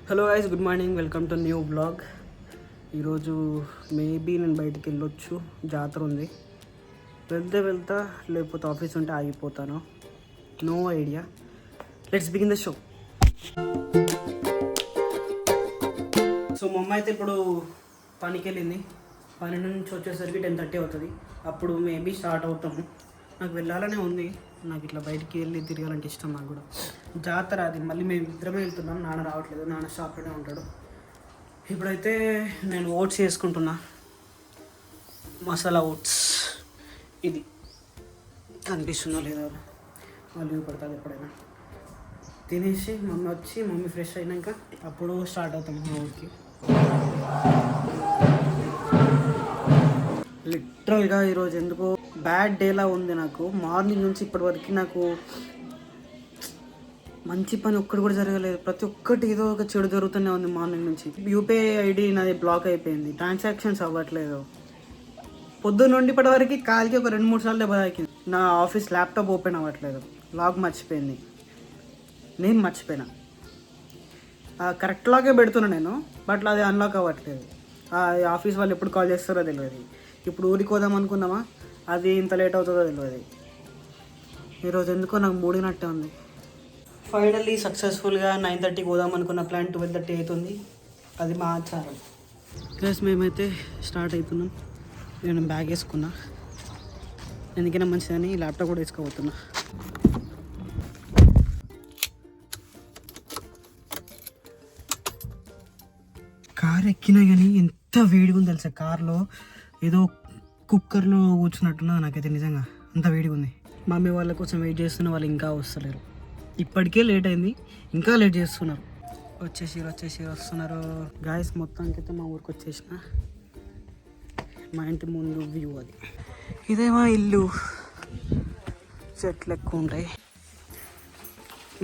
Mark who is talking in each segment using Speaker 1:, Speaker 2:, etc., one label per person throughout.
Speaker 1: Hello guys, good morning. Welcome to new blog. ఈరోజు maybe నేను బయటికి వెళ్ళొచ్చు, జాతర ఉంది. వెళ్తా లేకపోతే ఆఫీస్ ఉంటే ఆగిపోతాను. No idea. Let's begin the show. So మా అమ్మ అయితే ఇప్పుడు పనికి వెళ్ళింది. పని నుంచి వచ్చేసరికి 10:30 అవుతుంది. అప్పుడు మేబీ స్టార్ట్ అవుతాము. నాకు వెళ్ళాలనే ఉంది. నాకు ఇట్లా బయటికి వెళ్ళి తిరగాలంటే ఇష్టం. నాకు కూడా జాతర అది. మళ్ళీ మేము ఇద్దరమే వెళ్తున్నాం. నాన్న రావట్లేదు, నాన్న షాప్లోనే ఉంటాడు. ఇప్పుడైతే నేను ఓట్స్ చేసుకుంటున్నా, మసాలా ఓట్స్. ఇది కనిపిస్తుందో లేదో మళ్ళీ పడుతుంది. ఎప్పుడైనా తినేసి మమ్మీ ఫ్రెష్ అయినాక అప్పుడు స్టార్ట్ అవుతాం మా ఊరికి. లిటరల్గా ఈరోజు ఎందుకో బ్యాడ్ డేలా ఉంది నాకు. మార్నింగ్ నుంచి ఇప్పటివరకు నాకు మంచి పని ఒక్కటి కూడా జరగలేదు. ప్రతి ఒక్కటి ఏదో ఒక చెడు జరుగుతూనే ఉంది మార్నింగ్ నుంచి. యూపీఐ ఐడి నాది బ్లాక్ అయిపోయింది, ట్రాన్సాక్షన్స్ అవ్వట్లేదు. పొద్దున్న నుండి ఇప్పటి వరకు కాలికి ఒక 2-3 సార్లు దెబ్బ తాకింది. నా ఆఫీస్ ల్యాప్టాప్ ఓపెన్ అవ్వట్లేదు, లాక్ మర్చిపోయింది. నేను మర్చిపోయినా. కరెక్ట్ లాగే పెడుతున్నా నేను, బట్ అది అన్లాక్ అవ్వట్లేదు. ఆఫీస్ వాళ్ళు ఎప్పుడు కాల్ చేస్తారో తెలియదు. ఇప్పుడు ఊరికి పోదాం అనుకున్నామా, అది ఇంత లేట్ అవుతుందో తెలియదు. ఈరోజు ఎందుకో నాకు మూడినట్టే ఉంది. ఫైనల్లీ సక్సెస్ఫుల్గా 9:30కి పోదాం అనుకున్న ప్లాన్ 12:30 అవుతుంది. అది మా ఆచారం. ప్లస్ మేమైతే స్టార్ట్ అవుతున్నాం. నేను బ్యాగ్ వేసుకున్నా, ఎందుకైనా మంచిదని ల్యాప్టాప్ కూడా వేసుకోబోతున్నా. కార్ ఎక్కినా కానీ ఎంత వేడిగా ఉంది తెలుసా. కార్లో ఏదో కుక్కర్లో కూర్చున్నట్టున్నా నాకైతే. నిజంగా అంత వేడిగా ఉంది. మమ్మీ వాళ్ళ కోసం వెయిట్ చేస్తున్న, వాళ్ళు ఇంకా వస్తలేరు. ఇప్పటికే లేట్ అయింది, ఇంకా లేట్ చేస్తున్నారు. వస్తున్నారు గాయస్. మొత్తానికి అయితే మా ఊరికి వచ్చేసిన. మా ఇంటి ముందు వ్యూ అది. ఇదేమో ఇల్లు, చెట్లు ఎక్కువ ఉంటాయి.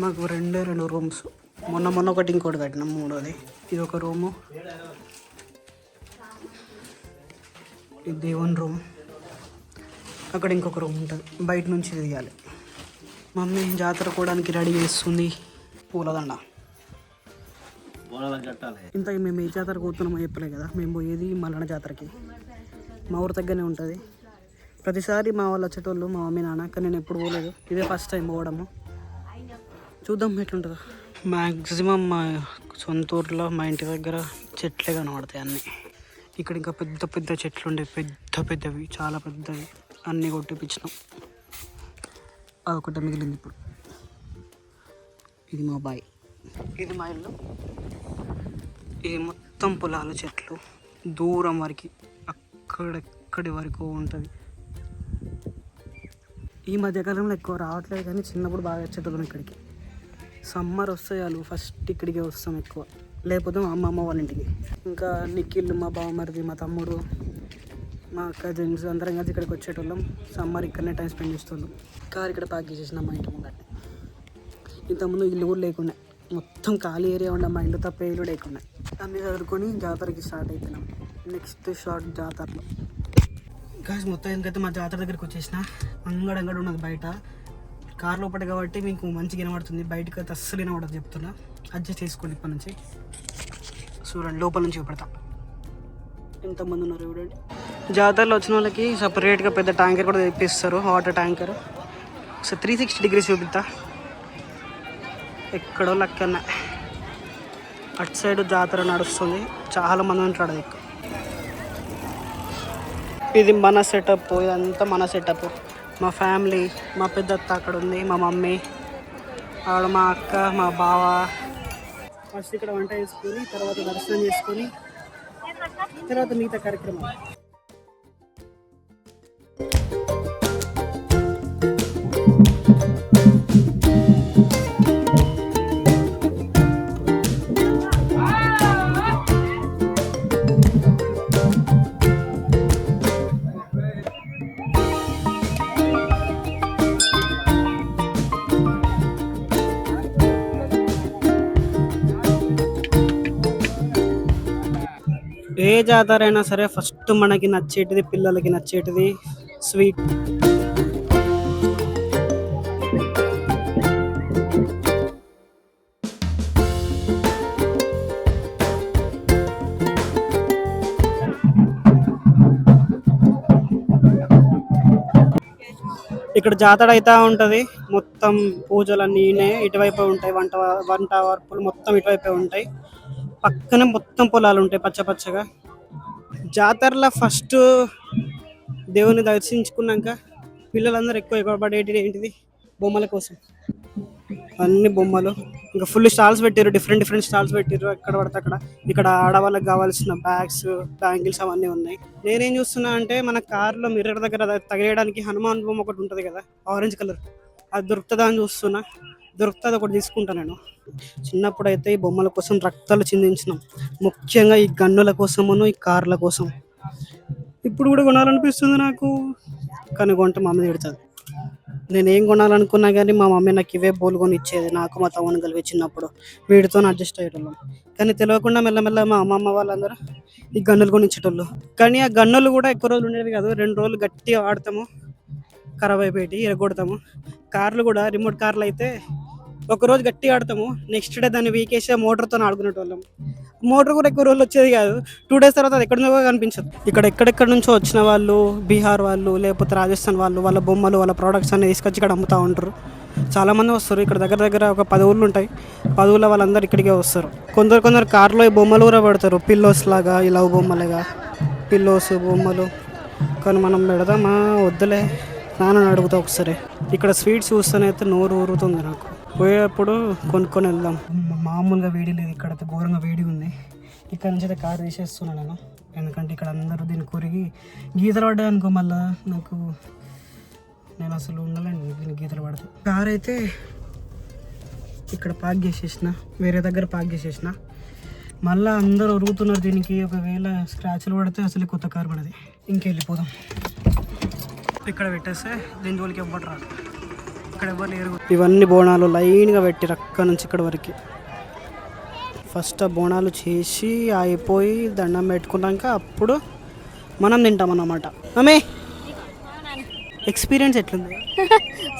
Speaker 1: మాకు రెండే 2 రూమ్స్. మొన్న ఒకటి ఇంకోటి కట్టినాం, మూడోది. ఇది ఒక రూము, ఇది దేవుని రూమ్. అక్కడ ఇంకొక రూమ్ ఉంటుంది, బయట నుంచి తీయాలి. మమ్మీ జాతర కోవడానికి రెడీ చేస్తుంది. పూలదండ. ఇంతకీ మేము ఏ జాతరకు పోతున్నామో చెప్పలే కదా. మేము పోయేది మల్లన్న జాతరకి. మా ఊరు దగ్గరనే ఉంటుంది. ప్రతిసారి మా వాళ్ళు వచ్చేటోళ్ళు, మా మమ్మీ నాన్న. కానీ నేను ఎప్పుడు పోలేదు, ఇదే ఫస్ట్ టైం పోవడము. చూద్దాం ఎట్లుంటుందో. మ్యాక్సిమం మా సొంత ఊర్లో మా ఇంటి దగ్గర చెట్లే కనబడతాయి అన్నీ. ఇక్కడ ఇంకా పెద్ద పెద్ద చెట్లు ఉండే, పెద్దవి, చాలా పెద్దవి. అన్నీ కొట్టిపించినాం. అదొకటి మిగిలింది ఇప్పుడు. ఇది మా బాయ్, ఇది మా ఇల్లు. ఇది మొత్తం పొలాల చెట్లు, దూరం వరకు, అక్కడెక్కడి వరకు ఉంటుంది. ఈ మధ్యకాలంలో ఎక్కువ రావట్లేదు, కానీ చిన్నప్పుడు బాగా వచ్చేటోళ్ళం ఇక్కడికి. సమ్మర్ వస్తే చాలు ఫస్ట్ ఇక్కడికే వస్తాం ఎక్కువ, లేకపోతే మా అమ్మమ్మ వాళ్ళ ఇంటికి. ఇంకా నిఖిల్, మా బావమరిది, మా తమ్ముడు, మా కజిన్స్ అందరం కలిసి ఇక్కడికి వచ్చేటోళ్ళం. సమ్మర్ ఇక్కడనే టైం స్పెండ్ చేసేటోళ్ళం. కార్ ఇక్కడ పార్క్ చేసేసినాం మా ఇంటి ముంగట. ఇంతకుముందు ఇల్లు కూడా లేకుండా, మొత్తం ఖాళీ ఏరియా ఉండే. మా ఇల్లు తప్ప ఇల్లు లేకుండా అన్నీ చదువుకొని జాతరకి స్టార్ట్ అయిపోయినాం. నెక్స్ట్ షార్ట్ జాతరలో కాసి మొత్తం. ఎందుకైతే మా జాతర దగ్గరికి వచ్చేసిన. అంగడంగడు ఉన్నది బయట. కార్ లోపల కాబట్టి మీకు మంచిగా వినబడుతుంది, బయటకు అయితే అస్సలు వినబడదు చెప్తున్నా. అడ్జస్ట్ చేసుకోండి ఇప్పటి నుంచి. చూడండి, లోపల నుంచి చూపెడతా ఎంతమంది ఉన్నారు చూడండి. జాతరలో వచ్చిన వాళ్ళకి సపరేట్గా పెద్ద ట్యాంకర్ కూడా తెప్పిస్తారు, వాటర్ ట్యాంకర్. సో 360 డిగ్రీస్ చూపిస్తా. ఎక్కడో లెక్కన అటు సైడ్ జాతర నడుస్తుంది, చాలా మంది ఉంటాడు ఎక్కువ. ఇది మన సెటప్, ఇదంతా మన సెటప్. మా ఫ్యామిలీ, మా పెద్దత్త అక్కడ ఉంది, మా మమ్మీ, ఆవిడ మా అక్క, మా బావ. ఫస్ట్ ఇక్కడ వంట చేసుకొని, తర్వాత దర్శనం చేసుకొని, తర్వాత మిగతా కార్యక్రమం. ఏ జాతర అయినా సరే ఫస్ట్ మనకి నచ్చేటిది, పిల్లలకి నచ్చేటిది స్వీట్. ఇక్కడ జాతర అవుతూ ఉంటుంది. మొత్తం పూజలన్నీ ఇటువైపు ఉంటాయి. వంట వంట వరపులు మొత్తం ఇటువైపే ఉంటాయి. పక్కనే మొత్తం పొలాలు ఉంటాయి పచ్చ పచ్చగా. జాతరలో ఫస్ట్ దేవుని దర్శించుకున్నాక పిల్లలందరూ ఎక్కువ ఎగబడేది ఏంటిది, బొమ్మల కోసం. అన్ని బొమ్మలు, ఇంకా ఫుల్ స్టాల్స్ పెట్టారు, డిఫరెంట్ డిఫరెంట్ స్టాల్స్ పెట్టారు ఎక్కడ పడితే అక్కడ. ఇక్కడ ఆడవాళ్ళకి కావాల్సిన బ్యాగ్స్, బ్యాంగిల్స్ అవన్నీ ఉన్నాయి. నేనేం చూస్తున్నా అంటే మన కార్లో మిర్రర్ దగ్గర తగిలేయడానికి హనుమాన్ బొమ్మ ఒకటి ఉంటుంది కదా, ఆరెంజ్ కలర్, అది దొరుకుతుందా అని చూస్తున్నా. దొరుకుతుంది, ఒకటి తీసుకుంటా నేను. చిన్నప్పుడు అయితే ఈ బొమ్మల కోసం రక్తాలు చిందించినాం, ముఖ్యంగా ఈ గన్నుల కోసమును ఈ కార్ల కోసం. ఇప్పుడు కూడా కొనాలనిపిస్తుంది నాకు, కానీ కొంటే మా అమ్మ తిడుతుంది. నేను ఏం కొనాలనుకున్నా కానీ మా మమ్మీ నాకు ఇవే బోల్ కొని ఇచ్చేది, నాకు మా తమ్ముని కలిపి చిన్నప్పుడు. వీటితో అడ్జస్ట్ అయ్యేటోళ్ళం. కానీ తెలియకుండా మెల్లమెల్ల మా అమ్మమ్మ వాళ్ళందరూ ఈ గన్నులు కొని ఇచ్చేటోళ్ళు. కానీ ఆ గన్నులు కూడా ఎక్కువ రోజులు ఉండేవి కాదు, 2 రోజులు గట్టిగా ఆడతాము, ఖరాబ్ అయిపోయి ఇరగొడతాము. కార్లు కూడా రిమోట్ కార్లు అయితే ఒకరోజు గట్టిగా ఆడతాము, నెక్స్ట్ డే దాన్ని వీకేసి మోటార్తో ఆడుకునేటోళ్ళం. మోటార్ కూడా ఎక్కువ రోజులు వచ్చేది కాదు, 2 days తర్వాత అది ఎక్కడుందో కనిపించదు. ఇక్కడ ఎక్కడెక్కడ నుంచో వచ్చిన వాళ్ళు, బీహార్ వాళ్ళు లేకపోతే రాజస్థాన్ వాళ్ళు, వాళ్ళ బొమ్మలు వాళ్ళ ప్రోడక్ట్స్ అన్ని తీసుకొచ్చి ఇక్కడ అమ్ముతూ ఉంటారు. చాలామంది వస్తారు. ఇక్కడ దగ్గర దగ్గర ఒక 10 ఊళ్ళు ఉంటాయి. 10 ఊళ్ళ వాళ్ళందరూ ఇక్కడికే వస్తారు. కొందరు కార్లో ఈ బొమ్మలు కూడా పెడతారు, పిల్లోస్ లాగా, ఈ లవ్ బొమ్మలుగా, పిల్లోస్ బొమ్మలు. కానీ మనం పెడదామా వద్దులే, నాన్నని అడుగుతా ఒకసారి. ఇక్కడ స్వీట్స్ చూస్తేనైతే నోరు ఊరుతుంది నాకు. పోయేటప్పుడు కొనుక్కొని వెళ్దాం. మామూలుగా వేడి లేదు, ఇక్కడ ఘోరంగా వేడి ఉంది. ఇక్కడ నుంచి అయితే కారు తీసేస్తున్నాను నేను, ఎందుకంటే ఇక్కడ అందరూ దీన్ని కొరిగి గీతలు పడ్డాయి అనుకో, మళ్ళీ నాకు నేను అసలు ఉండలేను దీన్ని గీతలు పడితే. కారు అయితే ఇక్కడ పార్క్ చేసేసిన, వేరే దగ్గర పార్క్ చేసేసిన. మళ్ళీ అందరూ ఉరుగుతున్నారు దీనికి, ఒకవేళ స్క్రాచ్లు పడితే అసలు కొత్త కారు పడది. ఇంకెళ్ళిపోదాం. ఇక్కడ పెట్టేస్తే దీని జోలికి ఎవ్వరు రాదు, ఇక్కడ ఎవరు లేరు. ఇవన్నీ బోనాలు లైన్గా పెట్టి అక్కడ నుంచి ఇక్కడ వరకు. ఫస్ట్ ఆ బోనాలు చేసి అయిపోయి దండం పెట్టుకున్నాక అప్పుడు మనం తింటాం అన్నమాట. ఆమె ఎక్స్పీరియన్స్ ఎట్లుంది?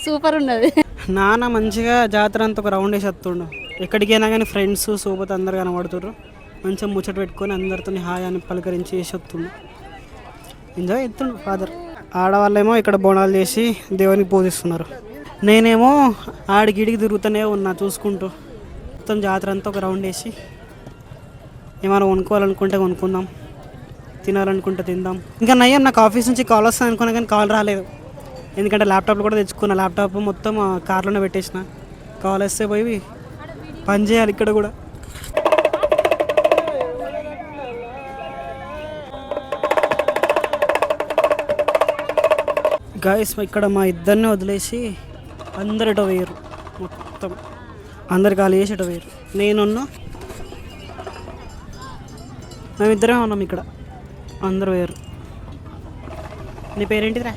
Speaker 2: సూపర్ ఉన్నది.
Speaker 1: నాన్న మంచిగా జాతర అంతా ఒక రౌండ్ వేసి వస్తుండు. ఎక్కడికైనా కానీ ఫ్రెండ్స్ సోబత్ అందరు కనబడుతుర్రు, మంచిగా ముచ్చట పెట్టుకొని అందరితో హాయ్ అని పలకరించి వేసి వస్తుండు, ఎంజాయ్ చేస్తుండు ఫాదర్. ఆడవాళ్ళేమో ఇక్కడ బోనాలు చేసి దేవునికి పూజిస్తున్నారు, నేనేమో ఆడిగిడికి తిరుగుతూనే ఉన్నా చూసుకుంటూ. మొత్తం జాతర అంతా ఒక రౌండ్ వేసి ఏమైనా కొనుక్కోవాలనుకుంటే కొనుక్కుందాం, తినాలనుకుంటే తిందాం. ఇంకా నయ్యం నాకు ఆఫీస్ నుంచి కాల్ వస్తుంది అనుకున్నా కానీ కాల్ రాలేదు, ఎందుకంటే ల్యాప్టాప్లో కూడా తెచ్చుకున్నా. ల్యాప్టాప్ మొత్తం కార్లోనే పెట్టేసిన, కాల్ వస్తే పోయి పని చేయాలి ఇక్కడ కూడా. గాయస్ ఇక్కడ మా ఇద్దరిని వదిలేసి అందరు ఎటో వేయరు, మొత్తం అందరు ఖాళీ చేసి ఎటో వేయరు. నేనున్నా, మేమిద్దరే ఉన్నాం ఇక్కడ, అందరు వేయరు. నీ పేరేంటిదిరా?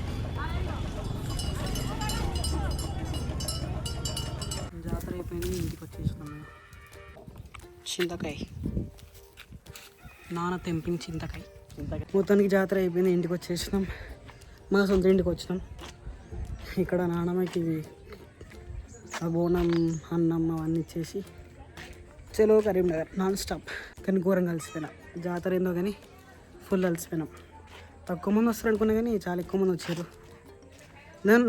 Speaker 1: జాతర అయిపోయింది, ఇంటికి వచ్చేసినాం. చింతకాయ, నాన్న తెంపిన చింతకాయ. మొత్తానికి జాతర అయిపోయింది, ఇంటికి వచ్చేసినాం. మా సొంత ఇంటికి వచ్చినాం. ఇక్కడ నాన్నమ్మకి బోనం, అన్నం అవన్నీ ఇచ్చేసి చలో కరీంనగర్ నాన్ స్టాప్. కానీ ఘోరంగా అలసిపోయినా, జాతర ఏందో కానీ ఫుల్ అలసిపోయినాం. తక్కువ మంది వస్తారు అనుకున్నా కానీ చాలా ఎక్కువ మంది వచ్చారు.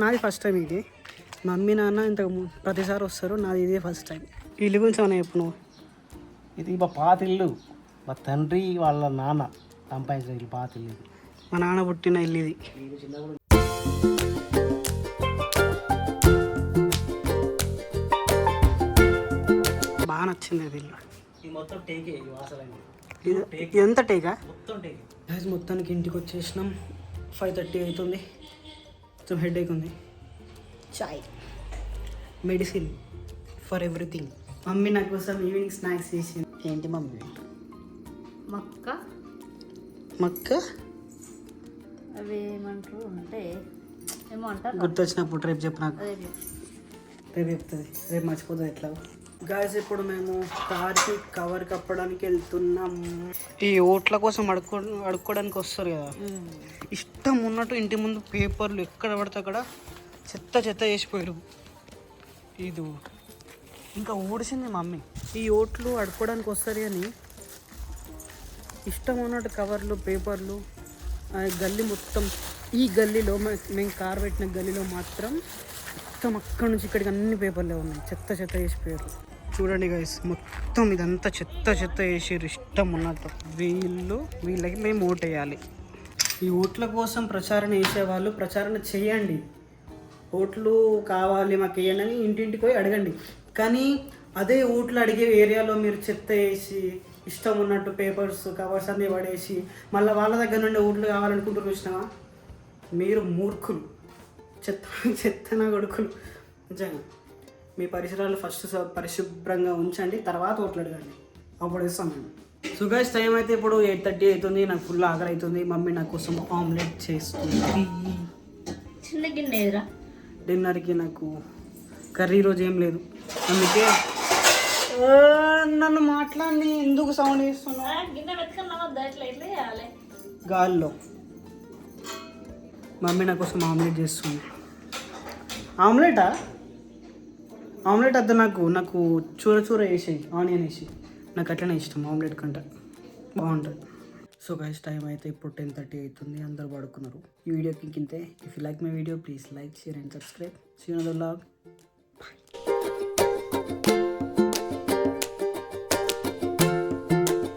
Speaker 1: నాది ఫస్ట్ టైం ఇది. మమ్మీ నాన్న ఇంతకు ప్రతిసారి వస్తారు, నాది ఇదే ఫస్ట్ టైం. ఇల్లు గురించి ఏమన్నా చెప్పు నువ్వు.
Speaker 3: ఇది మా పాత ఇల్లు, మా తండ్రి వాళ్ళ నాన్న సంపాదించిన ఇల్లు, పాత ఇల్లు.
Speaker 1: మా నాన్న పుట్టిన ఇల్లు ఇది. బాగా నచ్చింది అది ఇల్లు.
Speaker 3: మొత్తం టేకే,
Speaker 1: ఇది ఎంత టేకా?
Speaker 3: మొత్తం టేకే.
Speaker 1: మొత్తానికి ఇంటికి వచ్చేసినాం. 5:30 అవుతుంది. కొంచెం హెడేక్ ఉంది. చాయ్, మెడిసిన్ ఫర్ ఎవ్రీథింగ్. మమ్మీ నా కోసం ఈవినింగ్ స్నాక్స్ చేసింది. ఏంటి మమ్మీ?
Speaker 2: మక్క
Speaker 1: మక్క
Speaker 2: అవి ఏమంటారు అంటే ఏమో అంటారు,
Speaker 1: గుర్తొచ్చినప్పుడు రేపు చెప్పు నాకు. రేపు చెప్తుంది, రేపు మర్చిపోతుంది ఎట్లా. గాయస్ ఇప్పుడు మేము కార్కి కవర్ కప్పడానికి వెళ్తున్నాం. ఈ ఓట్ల కోసం అడుక్కోవడానికి వస్తారు కదా, ఇష్టం ఉన్నట్టు ఇంటి ముందు పేపర్లు ఎక్కడ పడితే అక్కడ చెత్త చెత్త చేసిపోయారు. ఇది ఇంకా ఊడిసింది మా మమ్మీ. ఈ ఓట్లు అడుక్కోవడానికి వస్తారు కానీ ఇష్టం ఉన్నట్టు కవర్లు, పేపర్లు, గల్లీ మొత్తం ఈ గల్లీలో మేము కార్ పెట్టిన గల్లీలో మాత్రం మొత్తం అక్కడి నుంచి ఇక్కడికి అన్ని పేపర్లే ఉన్నాయి. చెత్త చెత్త వేసి పేర్లు చూడండి గైస్, మొత్తం ఇదంతా చెత్త చెత్త వేసారు ఇష్టం ఉన్నట్టు. వీళ్ళకి మేము ఓటు వేయాలి. ఈ ఓట్ల కోసం ప్రచారణ వేసేవాళ్ళు ప్రచారణ చేయండి. ఓట్లు కావాలి మాకు వేయండి అని ఇంటింటికి పోయి అడగండి. కానీ అదే ఓట్లు అడిగే ఏరియాలో మీరు చెత్త వేసి ఇష్టం ఉన్నట్టు పేపర్స్ కవర్స్ అన్నీ పడేసి మళ్ళీ వాళ్ళ దగ్గర నుండి ఓట్లు కావాలనుకుంటూ చూసినావా, మీరు మూర్ఖులు, చెత్తన కొడుకులు. నిజంగా మీ పరిసరాలు ఫస్ట్ పరిశుభ్రంగా ఉంచండి, తర్వాత ఓట్లు అడగండి, అప్పుడు వేస్తాం మేము. సో గైస్, టైం అయితే ఇప్పుడు 8:30 అవుతుంది. నాకు ఫుల్ ఆకలి అవుతుంది. మమ్మీ నా కోసం ఆమ్లెట్ చేస్తుంది.
Speaker 2: చిన్న గిన్నె ఎదురా
Speaker 1: డిన్నర్కి నాకు కర్రీ రోజు ఏం లేదు, అందుకే నన్ను మాట్లాడి ఎందుకు సౌండ్ చేస్తున్నా
Speaker 2: గిన్నె వెతుకున్నావా? ఎట్లా ఎట్లా చేయాలి?
Speaker 1: గాల్లో మమ్మీ నా కోసం ఆమ్లెట్ చేస్తుంది. ఆమ్లెటా? ఆమ్లెట్ వద్ద నాకు చూర చూర వేసేయి, ఆనియన్ వేసి. నాకు అట్లనే ఇష్టం ఆమ్లెట్ కంటే, బాగుంటుంది. సో గైస్, టైం అయితే ఇప్పుడు 10:30 అవుతుంది. అందరు పడుకున్నారు. ఈ వీడియోకి ఇంతే. If you like my video please like, share and subscribe. See you in the vlog.